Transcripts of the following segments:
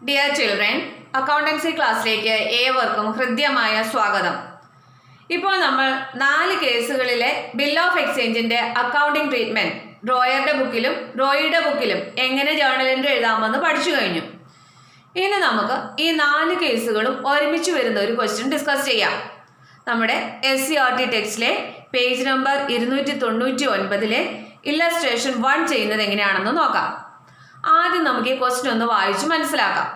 Dear children, accountancy ക്ലാസ്സിലേക്ക് ഏവർക്കും ഹൃദ്യമായ സ്വാഗതം. ഇപ്പോൾ നമ്മൾ 4 കേസുകളിലെ ബിൽ ഓഫ് എക്സ്ചേഞ്ചിന്റെ അക്കൗണ്ടിംഗ് ട്രീറ്റ്മെന്റ് ഡ്രോയറുടെ ബുക്കിലും റോയിയുടെ ബുക്കിലും എങ്ങനെ ജേർണൽ എൻട്രി എഴുതാമെന്ന് പഠിച്ചു കഴിഞ്ഞു. ഇനി നമുക്ക് ഈ 4 കേസുകളും ഒരുമിച്ച് വരുന്ന ഒരു ക്വസ്റ്റ്യൻ ഡിസ്കസ് ചെയ്യാം. നമ്മുടെ SCERT ടെക്സ്റ്റിലെ പേജ് നമ്പർ 299 ഇല്ലസ്ട്രേഷൻ 1 ചെയ്യുന്നത് എങ്ങനെയാണെന്ന് നോക്കാം. ആദ്യം നമുക്ക് ഈ ക്വസ്റ്റ്യൻ ഒന്ന് വായിച്ച് മനസ്സിലാക്കാം.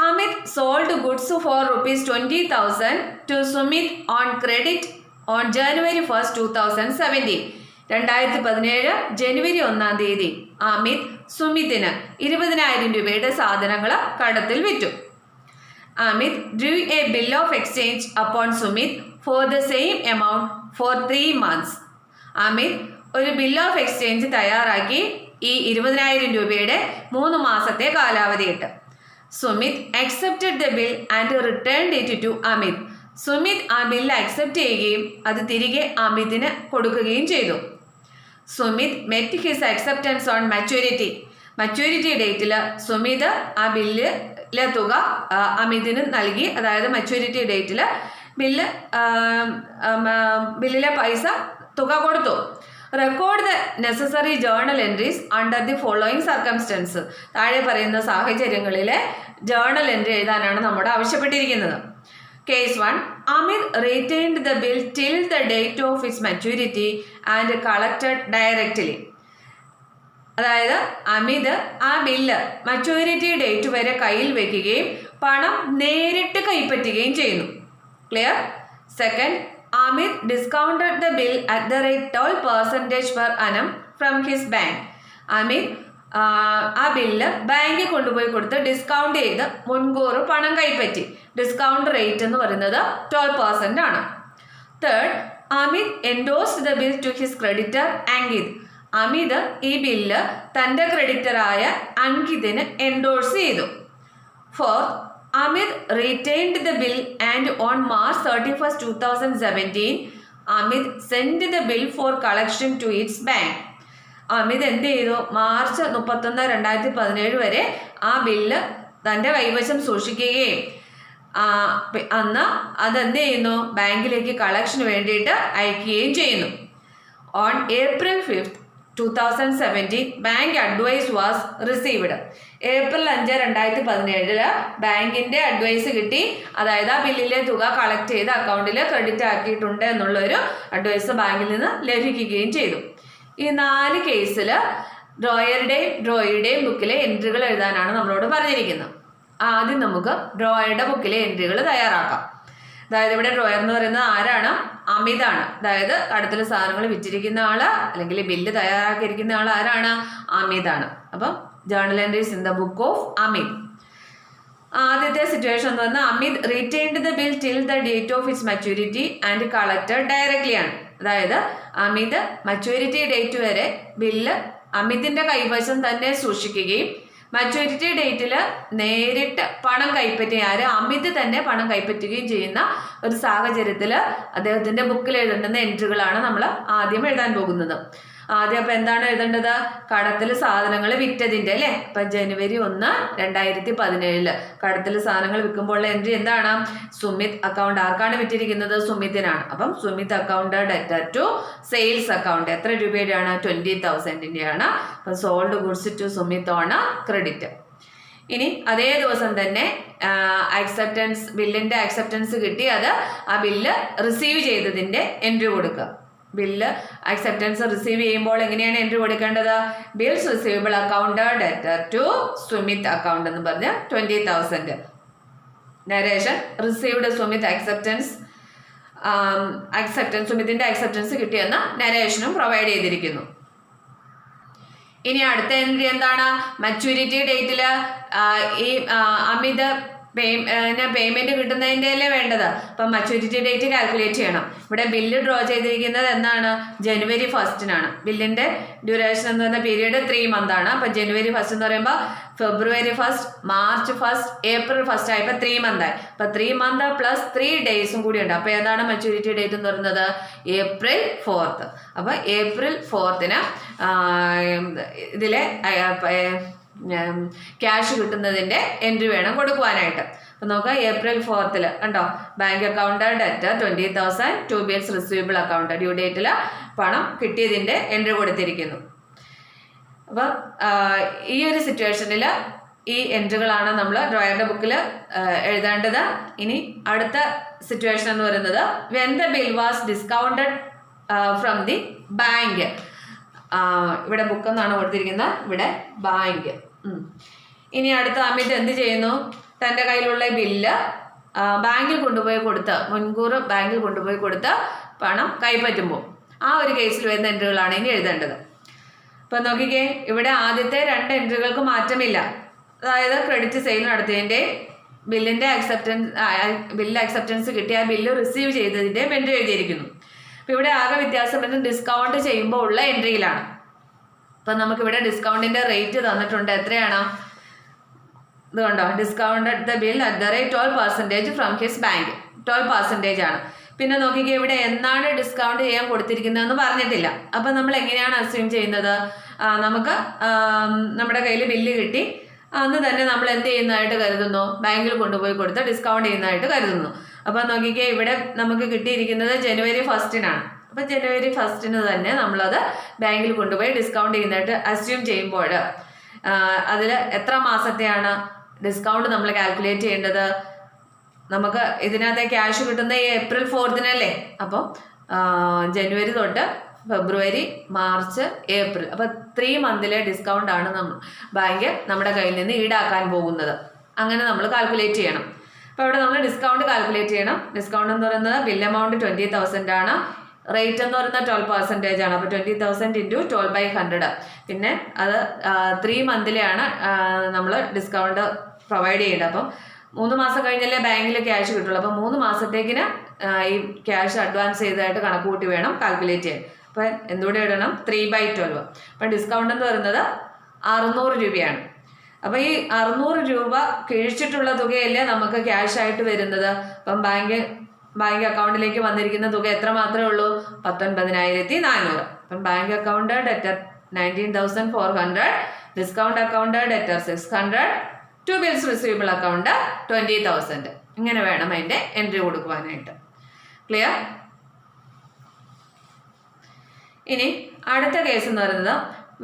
Amit sold goods for ₹20,000 to Sumit on credit on January 1st, 2017. 2017 ജനുവരി 1-ാം തീയതി അമിത് സുമിത്തിന് 20,000 രൂപയുടെ സാധനങ്ങൾ കടത്തിൽ വിറ്റു. Amit drew a bill of exchange upon Sumit for the same amount for 3 months. Amit ഒരു ബിൽ ഓഫ് എക്സ്ചേഞ്ച് തയ്യാറാക്കി ഈ 20,000 രൂപയുടെ 3 മാസത്തെ കാലാവധി ഇട്ട്. Sumit accepted the bill and returned it to Amit. Sumit ആ ബില്ല് അക്സെപ്റ്റ് ചെയ്യുകയും അത് തിരികെ അമിതിന് കൊടുക്കുകയും ചെയ്തു. Sumit met his acceptance on maturity. Maturity ഡേറ്റിൽ Sumit ആ ബില്ലിലെ തുക അമിതിന് നൽകി. അതായത് മച്യൂരിറ്റി ഡേറ്റിൽ ബില്ലിലെ പൈസ തുക കൊടുത്തു. Record the necessary journal entries under the following circumstances. താഴെ പറയുന്ന സാഹചര്യങ്ങളിലെ ജേർണൽ എൻട്രി എഴുതാനാണ് നമ്മോട് ആവശ്യപ്പെട്ടിരിക്കുന്നത്. Case 1. Amit retained the bill till the date of its maturity and collected directly. അതായത് അമിത് ആ ബില്ല് മച്യൂരിറ്റി ഡേറ്റ് വരെ കയ്യിൽ വെക്കുകയും പണം നേരിട്ട് കൈപ്പറ്റുകയും ചെയ്യുന്നു. Clear? Second, Amit discounted the bill at the rate 12% per annum from his bank. Amit ആ bill ബാങ്കിൽ കൊണ്ടുപോയി കൊടുത്ത് ഡിസ്കൗണ്ട് ചെയ്ത് മുൻകൂർ പണം കൈപ്പറ്റി. ഡിസ്കൗണ്ട് റേറ്റ് എന്ന് പറയുന്നത് 12% ആണ്. Third, Amit endorsed the bill to his creditor Ankit. Amit ഈ ബില്ല് തൻ്റെ ക്രെഡിറ്ററായ അങ്കിതിന് എൻഡോഴ്സ് ചെയ്തു. Fourth, Amit retained the bill and on March 31st, 2017, Amit sent the bill for collection to its bank. Amit എന്ത് ചെയ്തു? മാർച്ച് 31, 2017 വരെ ആ ബില്ല് തൻ്റെ കൈവശം സൂക്ഷിക്കുകയും അന്ന് അതെന്ത് ചെയ്യുന്നു? ബാങ്കിലേക്ക് കളക്ഷന് വേണ്ടിയിട്ട് അയക്കുകയും ചെയ്യുന്നു. On April 5th, 2017, bank advice was received. April 5, 2017 ബാങ്കിന്റെ അഡ്വൈസ് കിട്ടി. അതായത് ആ ബില്ലിലെ തുക കളക്ട് ചെയ്ത് അക്കൗണ്ടിൽ ക്രെഡിറ്റ് ആക്കിയിട്ടുണ്ട് എന്നുള്ളൊരു അഡ്വൈസ് ബാങ്കിൽ നിന്ന് ലഭിക്കുകയും ചെയ്തു. ഈ 4 കേസിൽ ഡ്രോയറുടെയും ബുക്കിലെ എൻട്രികൾ എഴുതാനാണ് നമ്മളോട് പറഞ്ഞിരിക്കുന്നത്. ആദ്യം നമുക്ക് ഡ്രോയറുടെ ബുക്കിലെ എൻട്രികൾ തയ്യാറാക്കാം. അതായത് ഇവിടെ ഡ്രോയർ എന്ന് പറയുന്നത് ആരാണ്? അമിതാണ്. അതായത് കടത്തിൽ സാധനങ്ങൾ വിറ്റിരിക്കുന്ന ആള് അല്ലെങ്കിൽ ബില്ല് തയ്യാറാക്കിയിരിക്കുന്ന ആൾ ആരാണ്? അമിതാണ്. അപ്പം journal entries in the book of Amit. ആദ്യത്തെ സിറ്റുവേഷൻ എന്ന് പറഞ്ഞാൽ Amit retained the bill till the date of its maturity and collected directly ആണ്. അതായത് അമിത് മച്യൂരിറ്റി ഡേറ്റ് വരെ ബില്ല് അമിതിന്റെ കൈവശം തന്നെ സൂക്ഷിക്കുകയും മച്യൂരിറ്റി ഡേറ്റിൽ നേരിട്ട് പണം കൈപ്പറ്റുകയും അമിത് തന്നെ പണം കൈപ്പറ്റുകയും ചെയ്യുന്ന ഒരു സാഹചര്യത്തിൽ അദ്ദേഹത്തിന്റെ ബുക്കിൽ എഴുതേണ്ടുന്ന എൻട്രികളാണ് നമ്മൾ ആദ്യം എഴുതാൻ പോകുന്നത്. ആദ്യം അപ്പം എന്താണ് എഴുതേണ്ടത്? കടത്തിൽ സാധനങ്ങൾ വിറ്റതിൻ്റെ അല്ലേ. അപ്പം ജനുവരി 1, 2017 കടത്തിൽ സാധനങ്ങൾ വിൽക്കുമ്പോഴുള്ള എൻട്രി എന്താണ്? സുമിത് അക്കൗണ്ട്. ആർക്കാണ് വിറ്റിരിക്കുന്നത്? സുമിത്തിനാണ്. അപ്പം Sumit account debtor to sales account. എത്ര രൂപയുടെയാണ്? 20,000-ൻ്റെയാണ്. അപ്പം sold goods to Sumit on credit. ഇനി അതേ ദിവസം തന്നെ ബില്ലിന്റെ അക്സെപ്റ്റൻസ് കിട്ടി. അത് ആ ബില്ല് റിസീവ് ചെയ്തതിൻ്റെ എൻട്രി കൊടുക്കുക. ബില്ല് അക്സെപ്റ്റൻസ് റിസീവ് ചെയ്യുമ്പോൾ എങ്ങനെയാണ് എൻട്രി കൊടുക്കേണ്ടത്? Bills receivable account debtor to Sumit account എന്ന് പറഞ്ഞ് 20,000. നരേഷൻ റിസീവ്ഡ് സുമിത് അക്സെപ്റ്റൻസ് സുമിത്തിന്റെ അക്സെപ്റ്റൻസ് കിട്ടിയെന്ന് നരേഷനും പ്രൊവൈഡ് ചെയ്തിരിക്കുന്നു. ഇനി അടുത്ത എൻട്രി എന്താണ്? മച്യൂരിറ്റി ഡേറ്റിൽ ഈ അമിത് പേയ്മെന്റ് കിട്ടുന്നതിൻ്റെ അല്ലേ വേണ്ടത്. അപ്പം മച്യൂരിറ്റി ഡേറ്റ് കാൽക്കുലേറ്റ് ചെയ്യണം. ഇവിടെ ബില്ല് ഡ്രോ ചെയ്തിരിക്കുന്നത് എന്നാണ്? ജനുവരി 1-നാണ്. ബില്ലിന്റെ ഡ്യൂറേഷൻ എന്ന് പറയുന്ന പീരീഡ് 3 months ആണ്. അപ്പം ജനുവരി 1 എന്ന് പറയുമ്പോൾ ഫെബ്രുവരി 1, മാർച്ച് 1, ഏപ്രിൽ 1 ആയപ്പോൾ 3 months ആയി. അപ്പം 3 months പ്ലസ് 3 days കൂടി ഉണ്ട്. അപ്പം ഏതാണ് മച്യൂരിറ്റി ഡേറ്റ് എന്ന് പറയുന്നത്? April 4th. അപ്പം April 4th ഇതിലെ ക്യാഷ് കിട്ടുന്നതിൻ്റെ എൻട്രി വേണം കൊടുക്കുവാനായിട്ട്. അപ്പം നോക്കാം April 4th കണ്ടോ, bank account debtor 20,000, 2 bills receivable account due ഡേറ്റിൽ പണം കിട്ടിയതിൻ്റെ എൻട്രി കൊടുത്തിരിക്കുന്നു. അപ്പം ഈ ഒരു സിറ്റുവേഷനിൽ ഈ എൻട്രികളാണ് നമ്മൾ ഡ്രോയറുടെ ബുക്കിൽ എഴുതേണ്ടത്. ഇനി അടുത്ത സിറ്റുവേഷൻ എന്ന് പറയുന്നത് when the bill was discounted from the bank. ഇവിടെ ബുക്ക് എന്നാണ് കൊടുത്തിരിക്കുന്നത്, ഇവിടെ ബാങ്ക്. ഇനി അടുത്ത അമിത് എന്ത് ചെയ്യുന്നു? തൻ്റെ കയ്യിലുള്ള ബില്ല് ബാങ്കിൽ കൊണ്ടുപോയി കൊടുത്ത്, മുൻകൂർ ബാങ്കിൽ കൊണ്ടുപോയി കൊടുത്ത് പണം കൈപ്പറ്റുമ്പോൾ ആ ഒരു കേസിൽ വരുന്ന എൻട്രികളാണ് ഇനി എഴുതേണ്ടത്. അപ്പം നോക്കിക്കേ, ഇവിടെ ആദ്യത്തെ 2 എൻട്രികൾക്ക് മാറ്റമില്ല. അതായത് ക്രെഡിറ്റ് സെയിൽ നടത്തിയതിൻ്റെ ബില്ലിൻ്റെ ബില്ല് അക്സെപ്റ്റൻസ് കിട്ടിയ ആ ബില്ല് റിസീവ് ചെയ്തതിൻ്റെ എൻട്രി എഴുതിയിരിക്കുന്നു. അപ്പം ഇവിടെ ആകെ വ്യത്യാസം വരുന്നത് ഡിസ്കൗണ്ട് ചെയ്യുമ്പോൾ ഉള്ള എൻട്രിയിലാണ്. അപ്പം നമുക്കിവിടെ ഡിസ്കൗണ്ടിൻ്റെ റേറ്റ് തന്നിട്ടുണ്ട്. എത്രയാണ്? ഇതുകൊണ്ടോ, discounted the bill at the rate 12% from his bank. 12% ആണ്. പിന്നെ നോക്കിക്കേ, ഇവിടെ എന്നാണ് ഡിസ്കൗണ്ട് ചെയ്യാൻ കൊടുത്തിരിക്കുന്നതെന്ന് പറഞ്ഞിട്ടില്ല. അപ്പം നമ്മൾ എങ്ങനെയാണ് അസ്യൂം ചെയ്യുന്നത്? നമുക്ക് നമ്മുടെ കയ്യിൽ ബില്ല് കിട്ടി, അന്ന് തന്നെ നമ്മൾ എന്ത് ചെയ്യുന്നതായിട്ട് കരുതുന്നു? ബാങ്കിൽ കൊണ്ടുപോയി കൊടുത്ത് ഡിസ്കൗണ്ട് ചെയ്യുന്നതായിട്ട് കരുതുന്നു. അപ്പം നോക്കിക്കേ, ഇവിടെ നമുക്ക് കിട്ടിയിരിക്കുന്നത് January 1st. അപ്പം January 1st തന്നെ നമ്മളത് ബാങ്കിൽ കൊണ്ടുപോയി ഡിസ്കൗണ്ട് ചെയ്യുന്നതായിട്ട് അസ്യൂം ചെയ്യുമ്പോൾ അതിൽ എത്ര മാസത്തെയാണ് ഡിസ്കൗണ്ട് നമ്മൾ കാൽക്കുലേറ്റ് ചെയ്യേണ്ടത്? നമുക്ക് ഇതിനകത്തെ ക്യാഷ് കിട്ടുന്ന April 4th. അപ്പം ജനുവരി തൊട്ട് ഫെബ്രുവരി, മാർച്ച്, ഏപ്രിൽ, അപ്പം 3 months ഡിസ്കൗണ്ട് ആണ് ബാങ്ക് നമ്മുടെ കയ്യിൽ നിന്ന് ഈടാക്കാൻ പോകുന്നത്. അങ്ങനെ നമ്മൾ കാൽക്കുലേറ്റ് ചെയ്യണം. അപ്പോൾ ഇവിടെ നമ്മൾ ഡിസ്കൗണ്ട് കാൽക്കുലേറ്റ് ചെയ്യണം. ഡിസ്കൗണ്ട് എന്ന് പറയുന്നത് ബിൽ എമൗണ്ട് 20,000 ആണ്. റേറ്റ് എന്ന് പറയുന്നത് 12% ആണ്. അപ്പോൾ 20,000 × 12/100. പിന്നെ അത് 3 months നമ്മൾ ഡിസ്കൗണ്ട് പ്രൊവൈഡ് ചെയ്യേണ്ടത്. അപ്പം 3 മാസം കഴിഞ്ഞല്ലേ ബാങ്കിൽ ക്യാഷ് കിട്ടുള്ളൂ. അപ്പം 3 മാസത്തേക്കിന് ഈ ക്യാഷ് അഡ്വാൻസ് ചെയ്തതായിട്ട് കണക്ക് കൂട്ടി വേണം കാൽക്കുലേറ്റ് ചെയ്യാൻ. അപ്പം എന്തുകൂടെ ഇടണം? 3/12. അപ്പം ഡിസ്കൗണ്ട് എന്ന് പറയുന്നത് 600 രൂപയാണ്. അപ്പം ഈ 600 രൂപ കിഴിച്ചിട്ടുള്ള തുകയല്ലേ നമുക്ക് ക്യാഷ് ആയിട്ട് വരുന്നത്. അപ്പം ബാങ്ക് അക്കൗണ്ടിലേക്ക് വന്നിരിക്കുന്ന തുക എത്ര മാത്രമേ ഉള്ളൂ? 19,400. അപ്പം bank account debtor 19,400, discount account debtor 600, 2 bills receivable account 20,000. ഇങ്ങനെ വേണം അതിൻ്റെ എൻട്രി കൊടുക്കുവാനായിട്ട്. ക്ലിയർ? ഇനി അടുത്ത കേസ് എന്ന് പറയുന്നത്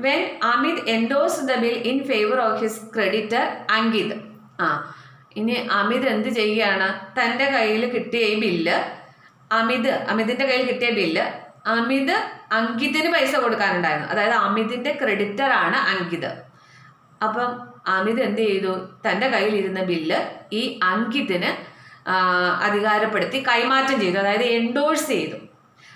when Amit endorse the bill in favour of his creditor Ankit. ഇനി അമിത് എന്ത് ചെയ്യുകയാണ്? തൻ്റെ കയ്യിൽ കിട്ടിയ ഈ ബില്ല്, അമിതിൻ്റെ കയ്യിൽ കിട്ടിയ ബില്ല് അമിത് അങ്കിതിന് പൈസ കൊടുക്കാനുണ്ടായിരുന്നു. അതായത് അമിതിൻ്റെ ക്രെഡിറ്ററാണ് അങ്കിത്. അപ്പം അമിത് എന്ത് ചെയ്തു? തൻ്റെ കയ്യിലിരുന്ന ബില്ല് ഈ അങ്കിതിന് അധികാരപ്പെടുത്തി കൈമാറ്റം ചെയ്തു, അതായത് എൻഡോഴ്സ് ചെയ്തു.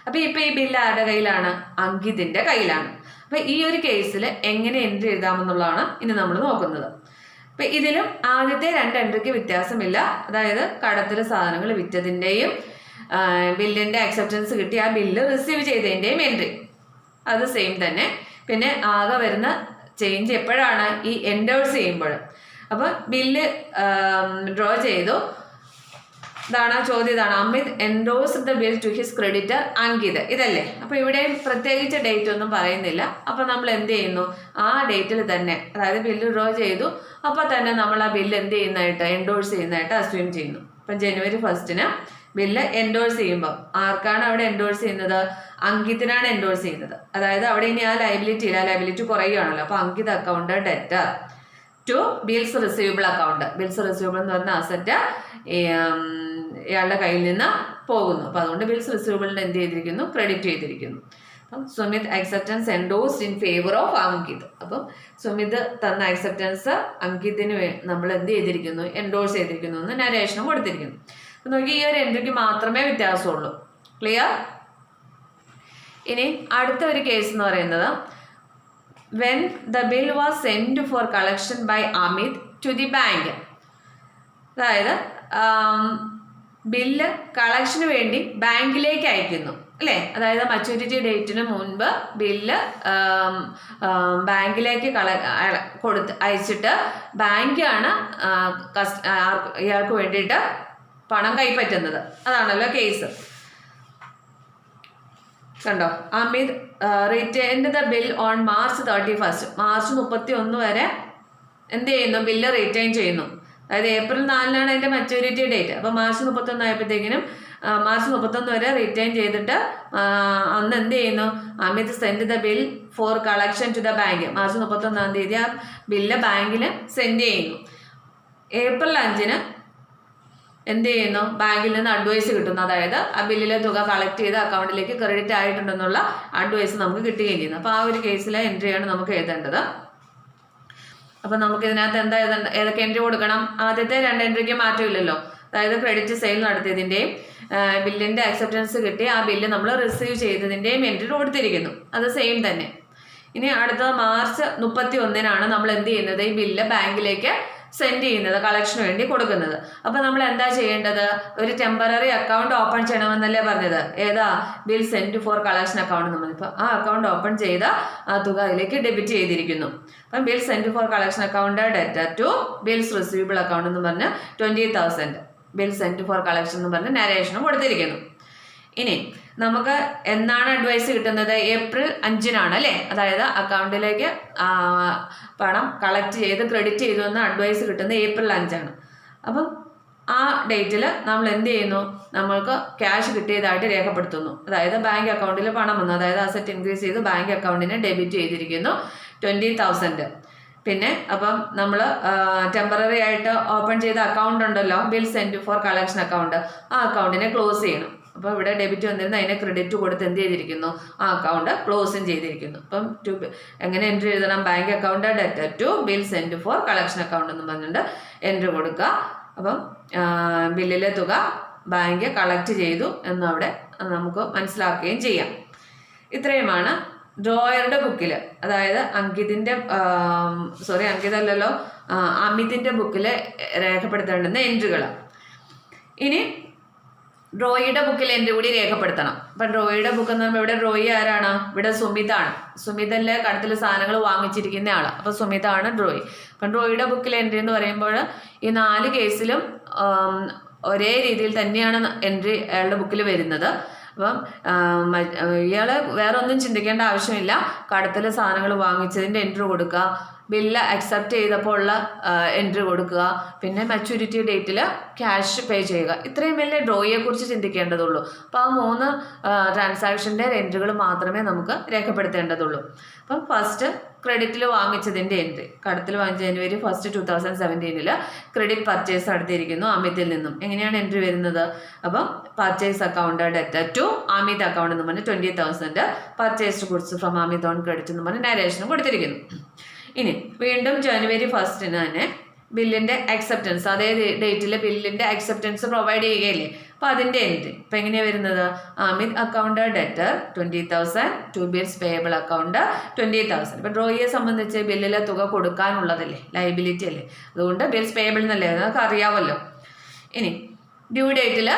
അപ്പം ഇപ്പം ഈ ബില്ല് ആരുടെ കയ്യിലാണ്? അങ്കിതിൻ്റെ കയ്യിലാണ്. അപ്പം ഈ ഒരു കേസിൽ എങ്ങനെ എൻട്രി എഴുതാമെന്നുള്ളതാണ് ഇനി നമ്മൾ നോക്കുന്നത്. അപ്പം ഇതിലും ആദ്യത്തെ 2 എൻട്രിക്ക് വ്യത്യാസമില്ല. അതായത് കടത്തിൽ സാധനങ്ങൾ വിറ്റതിൻ്റെയും ബില്ലിൻ്റെ അക്സെപ്റ്റൻസ് കിട്ടി ആ ബില്ല് റിസീവ് ചെയ്തതിൻ്റെയും എൻട്രി അത് സെയിം തന്നെ. പിന്നെ ആകെ വരുന്ന ചേഞ്ച് എപ്പോഴാണ്? ഈ എൻഡോഴ്സ് ചെയ്യുമ്പോൾ. അപ്പോൾ ബില്ല് ഡ്രോ ചെയ്തു. ഇതാണ് ചോദ്യം. ഇതാണ് Amit endorse the bill to his creditor Ankit. ഇതല്ലേ? അപ്പോൾ ഇവിടെ പ്രത്യേകിച്ച് ഡേറ്റ് ഒന്നും പറയുന്നില്ല. അപ്പോൾ നമ്മൾ എന്ത് ചെയ്യുന്നു? ആ ഡേറ്റിൽ തന്നെ, അതായത് ബില്ല് ഡ്രോ ചെയ്തു അപ്പോൾ തന്നെ നമ്മൾ ആ ബില്ല് എന്ത് ചെയ്യുന്നതായിട്ട്, എൻഡോഴ്സ് ചെയ്യുന്നതായിട്ട് അസ്യൂം ചെയ്യുന്നു. അപ്പം January 1st ബില്ല് എൻഡോഴ്സ് ചെയ്യുമ്പോൾ ആർക്കാണ് അവിടെ എൻഡോഴ്സ് ചെയ്യുന്നത്? അങ്കിതിനാണ് എൻഡോഴ്സ് ചെയ്യുന്നത്. അതായത് അവിടെ ഇനി ആ ലയബിലിറ്റി കുറയുകയാണല്ലോ. അപ്പോൾ Ankit account debtor to bills receivable account. Bills receivable എന്ന് പറഞ്ഞ അസറ്റ് ഇയാളുടെ കയ്യിൽ നിന്ന് പോകുന്നു. അപ്പോൾ അതുകൊണ്ട് ബിൽസ് റിസീവബിളിന് എന്ത് ചെയ്തിരിക്കുന്നു? ക്രെഡിറ്റ് ചെയ്തിരിക്കുന്നു. അപ്പം Sumit acceptance endorsed in favour of Ankit. അപ്പം സുമിത് തന്ന അക്സെപ്റ്റൻസ് അങ്കിതിന് നമ്മൾ എന്ത് ചെയ്തിരിക്കുന്നു? എൻഡോഴ്സ് ചെയ്തിരിക്കുന്നു എന്ന് നരേഷനും കൊടുത്തിരിക്കുന്നു. അപ്പം നോക്കി, ഈ ഒരു എൻട്രിക്ക് മാത്രമേ വ്യത്യാസമുള്ളൂ. ക്ലിയർ? ഇനി അടുത്ത ഒരു കേസ് എന്ന് പറയുന്നത് when the bill was send for collection by Amit to the bank. അതായത് ബില്ല് കളക്ഷന് വേണ്ടി ബാങ്കിലേക്ക് അയക്കുന്നു, അല്ലേ? അതായത് മച്യൂരിറ്റി ഡേറ്റിന് മുൻപ് ബില്ല് ബാങ്കിലേക്ക് അയച്ചിട്ട് ബാങ്കാണ് ഇയാൾക്ക് വേണ്ടിയിട്ട് പണം കൈപ്പറ്റുന്നത്. അതാണല്ലോ കേസ്. കണ്ടോ? Amit returned the bill on March 31. March 31 വരെ എന്ത് ചെയ്യുന്നു, ബില്ല് റീറ്റെയിൻ ചെയ്യുന്നു. അതായത് ഏപ്രിൽ 4-നാണ് അതിൻ്റെ മെച്യൂരിറ്റി ഡേറ്റ്. അപ്പോൾ മാർച്ച് 31 ആയപ്പോഴത്തേക്കിനും മാർച്ച് 31 വരെ റിറ്റേൺ ചെയ്തിട്ട് അന്ന് എന്ത് ചെയ്യുന്നു, Amit send the bill four collection to the bank. March 31-ാം തീയതി ആ ബില്ല് ബാങ്കിന് സെൻഡ് ചെയ്യുന്നു. ഏപ്രിൽ 5-ന് എന്ത് ചെയ്യുന്നു, ബാങ്കിൽ നിന്ന് അഡ്വൈസ് കിട്ടുന്നു. അതായത് ആ ബില്ലിലെ തുക കളക്ട് ചെയ്ത് അക്കൗണ്ടിലേക്ക് ക്രെഡിറ്റ് ആയിട്ടുണ്ടെന്നുള്ള അഡ്വൈസ് നമുക്ക് കിട്ടുകയും ചെയ്യുന്നു. അപ്പോൾ ആ ഒരു കേസിലെ എൻട്രിയാണ് നമുക്ക് എഴുതേണ്ടത്. അപ്പം നമുക്ക് ഇതിനകത്ത് എന്താ ഏതൊക്കെ എൻട്രി കൊടുക്കണം? ആദ്യത്തെ 2 എൻട്രിക്ക് മാറ്റമില്ലല്ലോ. അതായത് ക്രെഡിറ്റ് സെയിൽ നടത്തിയതിൻ്റെയും ബില്ലിൻ്റെ അക്സെപ്റ്റൻസ് കിട്ടി ആ ബില്ല് നമ്മൾ റിസീവ് ചെയ്തതിൻ്റെയും എൻട്രി കൊടുത്തിരിക്കുന്നു. അത് സെയിം തന്നെ. ഇനി അടുത്തത് മാർച്ച് 31-നാണ് നമ്മൾ എന്ത് ചെയ്യുന്നത്, ഈ ബില്ല് ബാങ്കിലേക്ക് സെൻഡ് ചെയ്യുന്നത്, കളക്ഷന് വേണ്ടി കൊടുക്കുന്നത്. അപ്പോൾ നമ്മൾ എന്താ ചെയ്യേണ്ടത്, ഒരു ടെമ്പററി അക്കൗണ്ട് ഓപ്പൺ ചെയ്യണമെന്നല്ലേ പറഞ്ഞത്. ഏതാ, bill send for collection account എന്ന് പറഞ്ഞപ്പോൾ ആ അക്കൗണ്ട് ഓപ്പൺ ചെയ്ത ആ തുക അതിലേക്ക് ഡെബിറ്റ് ചെയ്തിരിക്കുന്നു. അപ്പം bill send for collection account debtor to bills receivable account എന്ന് പറഞ്ഞ് 20,000 ബിൽ സെൻഡ് ഫോർ കളക്ഷൻ എന്ന് പറഞ്ഞ് നരേഷനും കൊടുത്തിരിക്കുന്നു. ഇനി നമുക്ക് എന്നാണ് അഡ്വൈസ് കിട്ടുന്നത്, ഏപ്രിൽ 5-നാണ് അല്ലേ. അതായത് അക്കൗണ്ടിലേക്ക് പണം കളക്ട് ചെയ്ത് ക്രെഡിറ്റ് ചെയ്തു എന്ന അഡ്വൈസ് കിട്ടുന്നത് ഏപ്രിൽ 5-ആണ്. അപ്പം ആ ഡേറ്റിൽ നമ്മൾ എന്ത് ചെയ്യുന്നു, നമ്മൾക്ക് ക്യാഷ് കിട്ടിയതായിട്ട് രേഖപ്പെടുത്തുന്നു. അതായത് ബാങ്ക് അക്കൗണ്ടിൽ പണം വന്നു, അതായത് അസറ്റ് ഇൻക്രീസ് ചെയ്ത് ബാങ്ക് അക്കൗണ്ടിനെ ഡെബിറ്റ് ചെയ്തിരിക്കുന്നു 20,000. പിന്നെ അപ്പം നമ്മൾ ടെമ്പററി ആയിട്ട് ഓപ്പൺ ചെയ്ത അക്കൗണ്ട് ഉണ്ടല്ലോ, bill send for collection account, ആ അക്കൗണ്ടിനെ ക്ലോസ് ചെയ്യണം. അപ്പോൾ ഇവിടെ ഡെബിറ്റ് വന്നിരുന്ന അതിനെ ക്രെഡിറ്റ് കൊടുത്ത് എന്ത് ചെയ്തിരിക്കുന്നു, ആ അക്കൗണ്ട് ക്ലോസും ചെയ്തിരിക്കുന്നു. അപ്പം എങ്ങനെ എൻട്രി എഴുതണം, bank account debtor to bill send for collection account എന്ന് പറഞ്ഞിട്ട് എൻട്രി കൊടുക്കുക. അപ്പം ബില്ലിലെ തുക ബാങ്ക് കളക്ട് ചെയ്തു എന്നവിടെ നമുക്ക് മനസ്സിലാക്കുകയും ചെയ്യാം. ഇത്രയുമാണ് ഡ്രോയറുടെ ബുക്കിൽ, അതായത് അങ്കിതല്ലല്ലോ അമിതിൻ്റെ ബുക്കിൽ രേഖപ്പെടുത്തേണ്ടുന്ന എൻട്രികൾ. ഇനി ഡ്രോയിയുടെ ബുക്കിൽ എൻട്രി കൂടി രേഖപ്പെടുത്തണം. അപ്പം ഡ്രോയിയുടെ ബുക്ക് എന്ന് പറയുമ്പോൾ ഇവിടെ ഡ്രോയി ആരാണ്, ഇവിടെ സുമിതാണ്. സുമിതല്ലേ കടത്തിൽ സാധനങ്ങൾ വാങ്ങിച്ചിരിക്കുന്ന ആള്, അപ്പോൾ സുമിതാണ് ഡ്രോയി. അപ്പം ഡ്രോയിയുടെ ബുക്കിൽ എൻട്രി എന്ന് പറയുമ്പോൾ ഈ 4 കേസിലും ഒരേ രീതിയിൽ തന്നെയാണ് എൻട്രി അയാളുടെ ബുക്കിൽ വരുന്നത്. അപ്പം ഇയാൾ വേറെ ഒന്നും ചിന്തിക്കേണ്ട ആവശ്യമില്ല. കടത്തിൽ സാധനങ്ങൾ വാങ്ങിച്ചതിൻ്റെ എൻട്രി കൊടുക്കുക, ബില്ല് അക്സെപ്റ്റ് ചെയ്തപ്പോൾ ഉള്ള എൻട്രി കൊടുക്കുക, പിന്നെ മെച്യൂരിറ്റി ഡേറ്റിൽ ക്യാഷ് പേ ചെയ്യുക. ഇത്രയും വലിയ ഡ്രോയിയെക്കുറിച്ച് ചിന്തിക്കേണ്ടതുള്ളൂ. അപ്പോൾ ആ 3 ട്രാൻസാക്ഷൻ്റെ എൻട്രികൾ മാത്രമേ നമുക്ക് രേഖപ്പെടുത്തേണ്ടതുള്ളൂ. അപ്പം ഫസ്റ്റ് ക്രെഡിറ്റിൽ വാങ്ങിച്ചതിൻ്റെ എൻട്രി, കടത്തിൽ വാങ്ങിച്ച ജനുവരി 1, 2017 ക്രെഡിറ്റ് പർച്ചേസ് നടത്തിയിരിക്കുന്നു അമിതിൽ നിന്നും. എങ്ങനെയാണ് എൻട്രി വരുന്നത്, അപ്പം purchase account debtor to Amit account എന്ന് പറഞ്ഞ് 20,000 purchased goods from Amit on credit എന്ന് പറഞ്ഞ് നരേഷനും കൊടുത്തിരിക്കുന്നു. ഇനി വീണ്ടും ജനുവരി 1 തന്നെ ബില്ലിൻ്റെ അക്സെപ്റ്റൻസ്, അതേ ഡേറ്റിൽ ബില്ലിൻ്റെ അക്സെപ്റ്റൻസ് പ്രൊവൈഡ് ചെയ്യുകയില്ലേ, അപ്പോൾ അതിൻ്റെ എൻട്രി ഇപ്പം എങ്ങനെയാണ് വരുന്നത്, Amit account debtor 20,000 to bills payable account 20,000. ഇപ്പം ഡ്രോയിയെ സംബന്ധിച്ച് ബില്ലിലെ തുക കൊടുക്കാനുള്ളതല്ലേ, ലയബിലിറ്റി അല്ലേ, അതുകൊണ്ട് ബിൽസ് പേയബിൾ എന്നല്ലേ നമുക്ക് അറിയാമല്ലോ. ഇനി ഡ്യൂ ഡേറ്റിൽ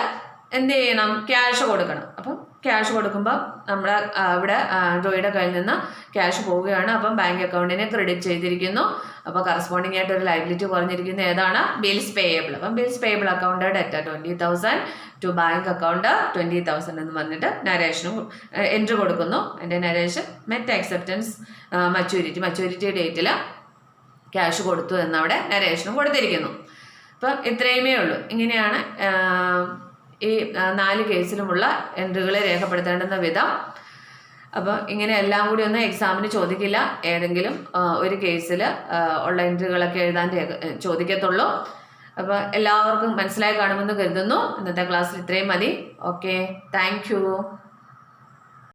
എന്ത് ചെയ്യണം, ക്യാഷ് കൊടുക്കണം. അപ്പം ക്യാഷ് കൊടുക്കുമ്പോൾ നമ്മുടെ ഇവിടെ ഡ്രോയിയുടെ കയ്യിൽ നിന്ന് ക്യാഷ് പോവുകയാണ്. അപ്പം ബാങ്ക് അക്കൗണ്ടിനെ ക്രെഡിറ്റ് ചെയ്തിരിക്കുന്നു. അപ്പോൾ കറസ്പോണ്ടിങ് ആയിട്ട് ഒരു ലയബിലിറ്റി കുറഞ്ഞിരിക്കുന്ന ഏതാണ്, ബിൽസ് പേയബിൾ. അപ്പം bills payable account debtor 20,000 to bank account 20,000 എന്ന് പറഞ്ഞിട്ട് നരേഷനും എൻട്രി കൊടുക്കുന്നു. എൻ്റെ നരേഷൻ മെറ്റ് അക്സെപ്റ്റൻസ് മച്യൂരിറ്റി ഡേറ്റിൽ ക്യാഷ് കൊടുത്തു എന്നവിടെ നരേഷനും കൊടുത്തിരിക്കുന്നു. അപ്പം ഇത്രയുമേ ഉള്ളൂ. ഇങ്ങനെയാണ് ഈ 4 കേസിലുമുള്ള എൻട്രികളെ രേഖപ്പെടുത്തേണ്ടുന്ന വിധം. അപ്പോൾ ഇങ്ങനെ എല്ലാം കൂടി ഒന്നും എക്സാമിന് ചോദിക്കില്ല, ഏതെങ്കിലും ഒരു കേസിൽ ഉള്ള എൻട്രികളൊക്കെ എഴുതാൻ ചോദിക്കത്തുള്ളൂ. അപ്പോൾ എല്ലാവർക്കും മനസ്സിലായി കാണുമെന്ന് കരുതുന്നു. ഇന്നത്തെ ക്ലാസ്സിൽ ഇത്രയും മതി. Okay, thank you.